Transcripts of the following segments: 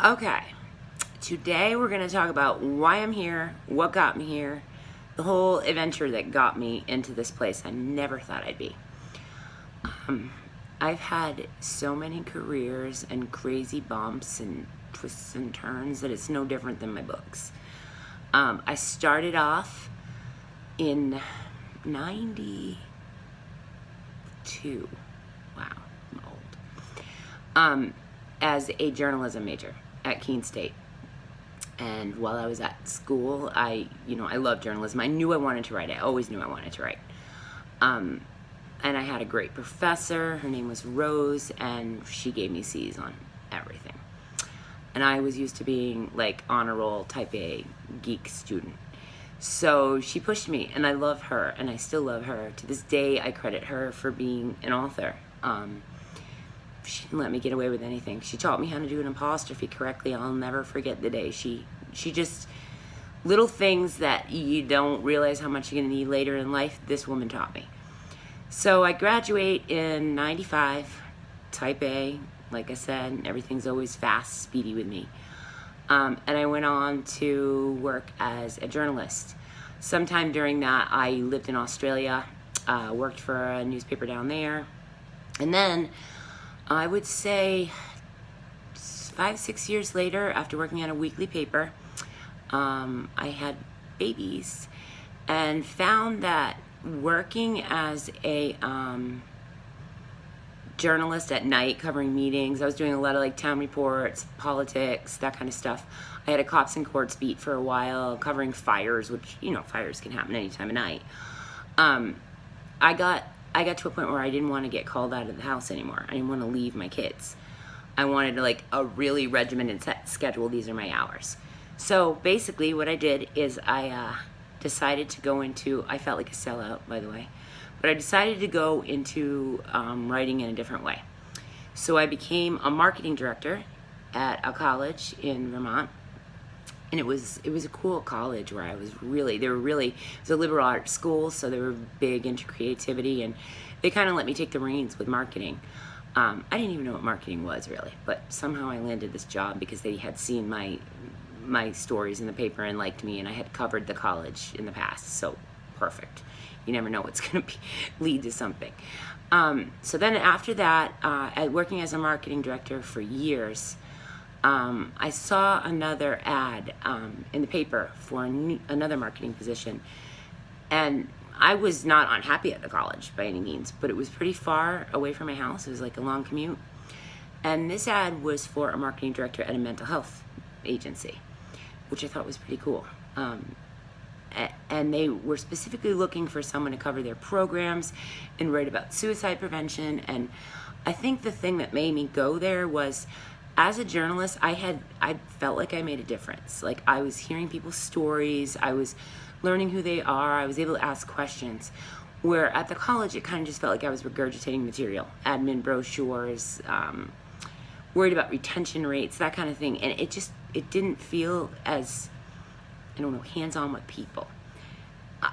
Okay, today we're going to talk about why I'm here, what got me here, the whole adventure that got me into this place I never thought I'd be. I've had so many careers and crazy bumps and twists and turns that it's no different than my books. I started off in 92. Wow, I'm old. As a journalism major at Keene State. And while I was at school, I love journalism. I knew I wanted to write. I always knew I wanted to write. And I had a great professor. Her name was Rose, and she gave me C's on everything. And I was used to being like honor roll type A geek student. So she pushed me, and I love her, and I still love her. To this day, I credit her for being an author. She didn't let me get away with anything. She taught me how to do an apostrophe correctly. I'll never forget the day. She just, little things that you don't realize how much you're going to need later in life, this woman taught me. So I graduate in 95, type A. Like I said, everything's always fast, speedy with me. And I went on to work as a journalist. Sometime during that, I lived in Australia, worked for a newspaper down there. And then I would say 5-6 years later, after working on a weekly paper, I had babies and found that working as a journalist at night covering meetings, I was doing a lot of like town reports, politics, that kind of stuff. I had a cops and courts beat for a while, covering fires, which, fires can happen any time of night. I got to a point where I didn't want to get called out of the house anymore. I didn't want to leave my kids. I wanted like a really regimented set schedule. These are my hours. So basically what I did is I decided to go into, I felt like a sellout, by the way, but I decided to go into writing in a different way. So I became a marketing director at a college in Vermont. And it was a cool college where it was a liberal arts school, so they were big into creativity, and they kind of let me take the reins with marketing. I didn't even know what marketing was really, but somehow I landed this job because they had seen my stories in the paper and liked me, and I had covered the college in the past, so perfect. You never know what's going to lead to something. So then after that, working as a marketing director for years, I saw another ad in the paper for another marketing position, and I was not unhappy at the college by any means, but it was pretty far away from my house. It was like a long commute, and this ad was for a marketing director at a mental health agency, which I thought was pretty cool. And they were specifically looking for someone to cover their programs and write about suicide prevention. And I think the thing that made me go there was, as a journalist, I felt like I made a difference. Like, I was hearing people's stories, I was learning who they are, I was able to ask questions. Where at the college, it kind of just felt like I was regurgitating material, admin brochures, worried about retention rates, that kind of thing. And it didn't feel as, hands-on with people.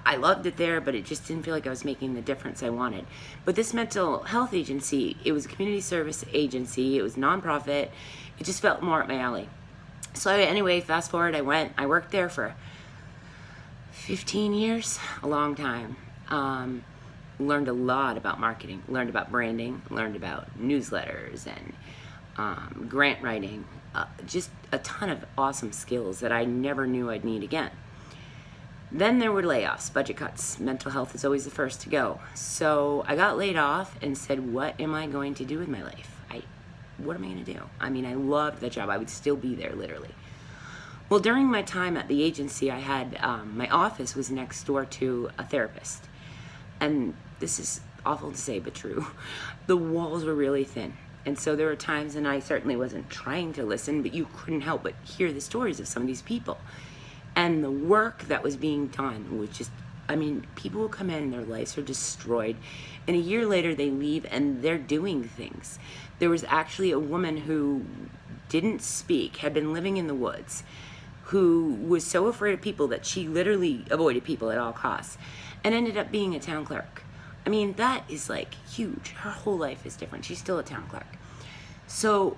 I loved it there, but it just didn't feel like I was making the difference I wanted. But this mental health agency, it was a community service agency, it was nonprofit, it just felt more up my alley. So anyway, fast forward, I worked there for 15 years, a long time. Learned a lot about marketing, learned about branding, learned about newsletters and grant writing, just a ton of awesome skills that I never knew I'd need again. Then there were layoffs, budget cuts. Mental health is always the first to go. So I got laid off and said, what am I going to do with my life? What am I going to do? I loved the job. I would still be there, literally. Well, during my time at the agency, I had, my office was next door to a therapist. And this is awful to say, but true. The walls were really thin. And so there were times, and I certainly wasn't trying to listen, but you couldn't help but hear the stories of some of these people. And the work that was being done was just, people will come in, their lives are destroyed, and a year later they leave and they're doing things. There was actually a woman who didn't speak, had been living in the woods, who was so afraid of people that she literally avoided people at all costs, and ended up being a town clerk. That is like huge. Her whole life is different. She's still a town clerk. So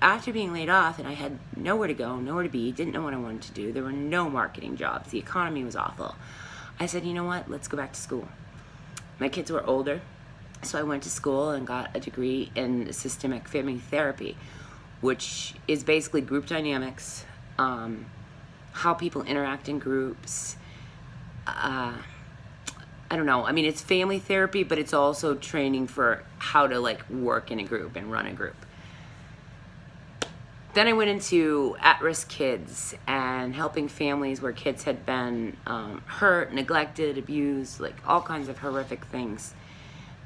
after being laid off and I had nowhere to go, nowhere to be, didn't know what I wanted to do, there were no marketing jobs, the economy was awful, I said, you know what, let's go back to school. My kids were older, so I went to school and got a degree in systemic family therapy, which is basically group dynamics, how people interact in groups. I don't know. I mean, it's family therapy, but it's also training for how to like work in a group and run a group. Then I went into at-risk kids and helping families where kids had been hurt, neglected, abused, like all kinds of horrific things.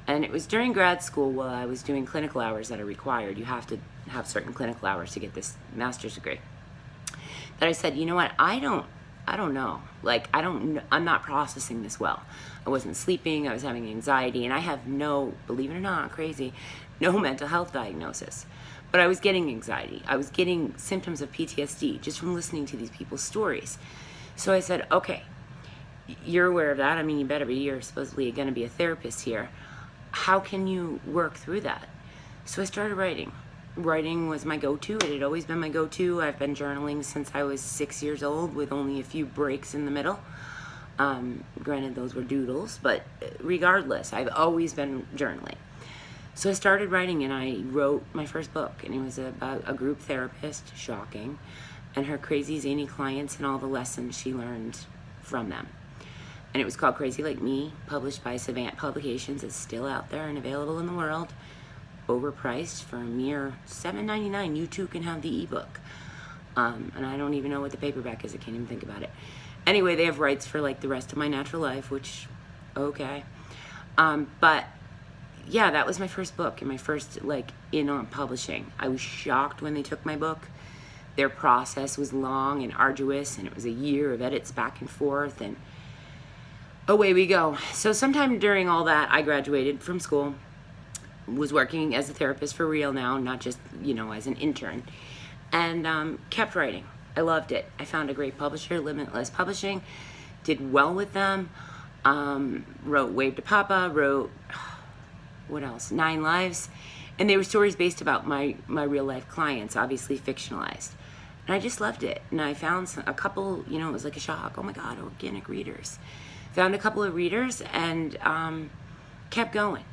And it was during grad school while I was doing clinical hours that are required. You have to have certain clinical hours to get this master's degree. That I said, you know what, I don't know. Like, I'm not processing this well. I wasn't sleeping, I was having anxiety, and I have no, believe it or not, crazy, no mental health diagnosis. But I was getting anxiety. I was getting symptoms of PTSD just from listening to these people's stories. So I said, okay, you're aware of that. I mean, you better be. You're supposedly going to be a therapist here. How can you work through that? So I started writing. Writing was my go-to. It had always been my go-to. I've been journaling since I was 6 years old with only a few breaks in the middle. Granted, those were doodles, but regardless, I've always been journaling. So I started writing and I wrote my first book, and it was about a group therapist, shocking, and her crazy zany clients and all the lessons she learned from them. And it was called Crazy Like Me, published by Savant Publications. It's still out there and available in the world, overpriced for a mere $7.99. You too can have the ebook. And I don't even know what the paperback is. I can't even think about it. Anyway, they have rights for like the rest of my natural life, which, okay. But yeah, that was my first book and my first like in on publishing. I was shocked when they took my book. Their process was long and arduous, and it was a year of edits back and forth, and away we go. So sometime during all that, I graduated from school, was working as a therapist for real now, not just, as an intern, and kept writing. I loved it. I found a great publisher, Limitless Publishing, did well with them, wrote Wave to Papa, wrote, what else, 9 Lives, and they were stories based about my real life clients, obviously fictionalized. And I just loved it. And I found a couple, it was like a shock. Oh my God, organic readers. Found a couple of readers and kept going.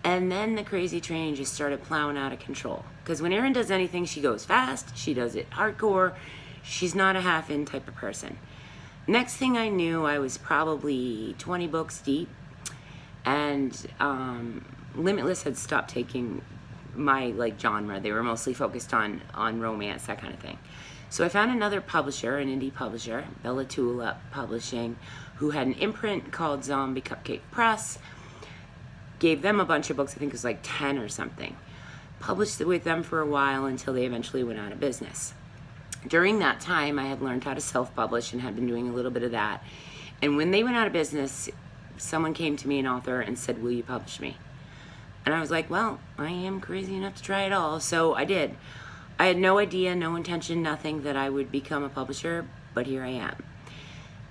And then the crazy train just started plowing out of control. Because when Erin does anything, she goes fast. She does it hardcore. She's not a half-in type of person. Next thing I knew, I was probably 20 books deep. And Limitless had stopped taking my genre. They were mostly focused on romance, that kind of thing. So I found another publisher, an indie publisher, Bella Tulip Publishing, who had an imprint called Zombie Cupcake Press. Gave them a bunch of books, I think it was like 10 or something. Published it with them for a while until they eventually went out of business. During that time, I had learned how to self-publish and had been doing a little bit of that. And when they went out of business, someone came to me, an author, and said, will you publish me? And I was like, well, I am crazy enough to try it all. So I did. I had no idea, no intention, nothing that I would become a publisher, but here I am.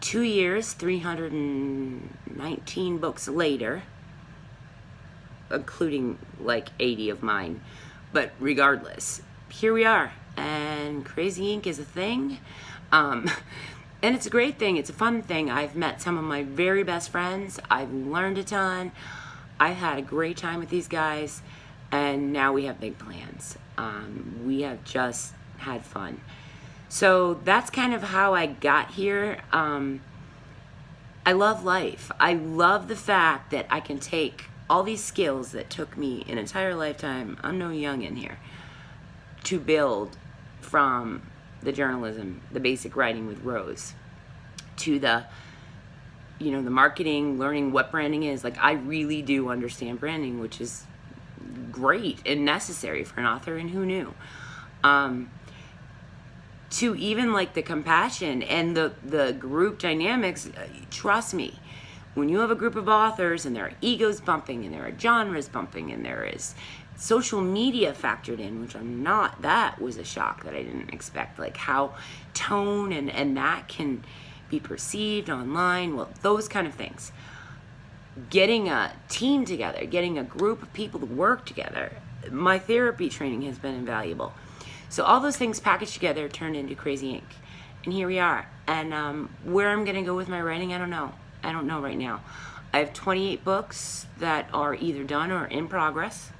2 years, 319 books later, including like 80 of mine, but regardless, here we are. And Crazy Ink is a thing. And it's a great thing. It's a fun thing. I've met some of my very best friends. I've learned a ton. I've had a great time with these guys, and now we have big plans. We have just had fun. So that's kind of how I got here. I love life. I love the fact that I can take all these skills that took me an entire lifetime, I'm no youngin' here, to build from the journalism, the basic writing with Rose, to the the marketing, learning what branding is. Like, I really do understand branding, which is great and necessary for an author, and who knew? To even like the compassion and the group dynamics. Trust me, when you have a group of authors and there are egos bumping and there are genres bumping and there is social media factored in, which I'm not, that was a shock that I didn't expect, like how tone and that can be perceived online, well, those kind of things. Getting a team together, getting a group of people to work together. My therapy training has been invaluable. So all those things packaged together turned into Crazy Ink. And here we are. And where I'm going to go with my writing, I don't know. I don't know right now. I have 28 books that are either done or in progress.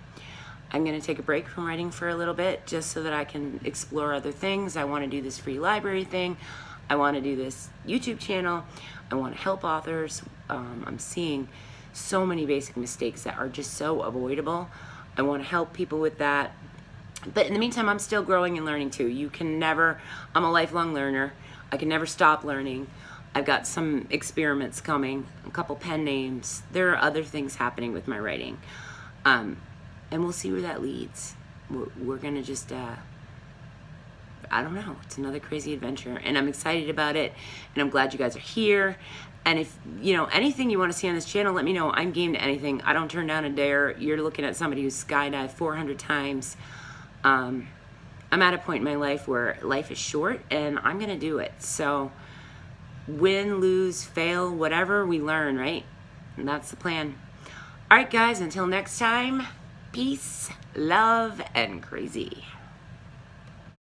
I'm going to take a break from writing for a little bit just so that I can explore other things. I want to do this free library thing. I want to do this YouTube channel. I want to help authors. I'm seeing so many basic mistakes that are just so avoidable. I want to help people with that. But in the meantime, I'm still growing and learning too. I'm a lifelong learner. I can never stop learning. I've got some experiments coming, a couple pen names. There are other things happening with my writing. And we'll see where that leads. We're going to just, I don't know. It's another crazy adventure. And I'm excited about it. And I'm glad you guys are here. And if, anything you want to see on this channel, let me know. I'm game to anything. I don't turn down a dare. You're looking at somebody who's skydived 400 times. I'm at a point in my life where life is short and I'm going to do it. So win, lose, fail, whatever, we learn, right? And that's the plan. All right, guys, until next time, peace, love, and crazy.